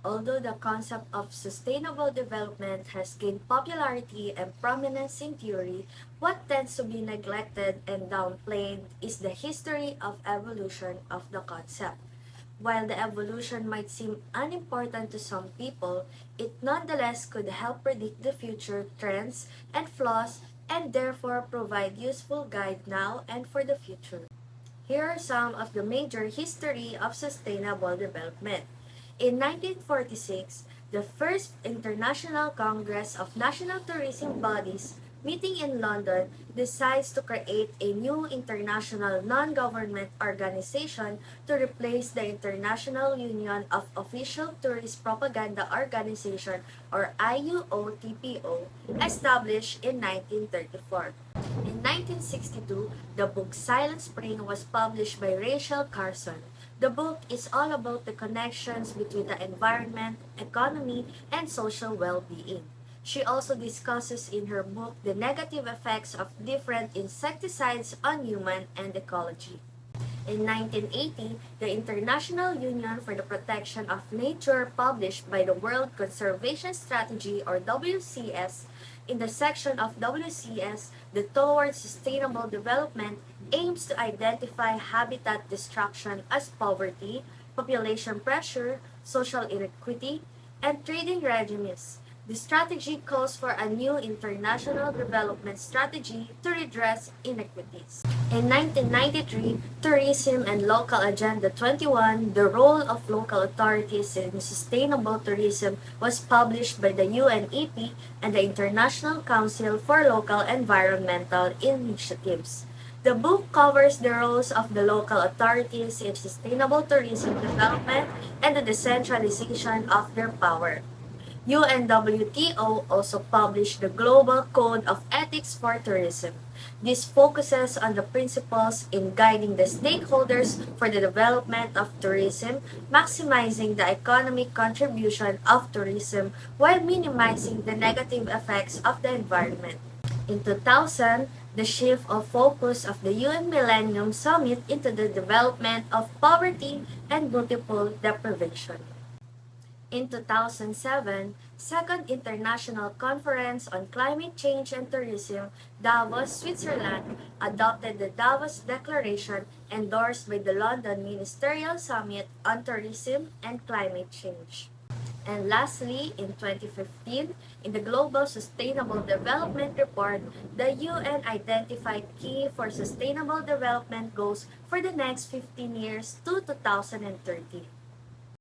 Although the concept of sustainable development has gained popularity and prominence in theory, what tends to be neglected and downplayed is the history of evolution of the concept. While the evolution might seem unimportant to some people, it nonetheless could help predict the future trends and flaws and therefore provide useful guide now and for the future. Here are some of the major history of sustainable development. In 1946, the first International Congress of National Tourism Bodies meeting in London decides to create a new international non-government organization to replace the International Union of Official Tourist Propaganda Organization or IUOTPO established in 1934. In 1962, the book Silent Spring was published by Rachel Carson. The book is all about the connections between the environment, economy, and social well-being. She also discusses in her book the negative effects of different insecticides on human and ecology. In 1980, the International Union for the Protection of Nature published by the World Conservation Strategy or WCS. In the section of WCS, the Towards Sustainable Development aims to identify habitat destruction as poverty, population pressure, social inequity, and trading regimes. The strategy calls for a new international development strategy to redress inequities. In 1993, Tourism and Local Agenda 21, The Role of Local Authorities in Sustainable Tourism, was published by the UNEP and the International Council for Local Environmental Initiatives. The book covers the roles of the local authorities in sustainable tourism development and the decentralization of their power. UNWTO also published the Global Code of Ethics for Tourism. This focuses on the principles in guiding the stakeholders for the development of tourism, maximizing the economic contribution of tourism while minimizing the negative effects of the environment. In 2000, the shift of focus of the UN Millennium Summit into the development of poverty and multiple deprivation. In 2007, Second International Conference on Climate Change and Tourism, Davos, Switzerland, adopted the Davos Declaration endorsed by the London Ministerial Summit on Tourism and Climate Change. And lastly, in 2015, in the Global Sustainable Development Report, the UN identified key for sustainable development goals for the next 15 years to 2030.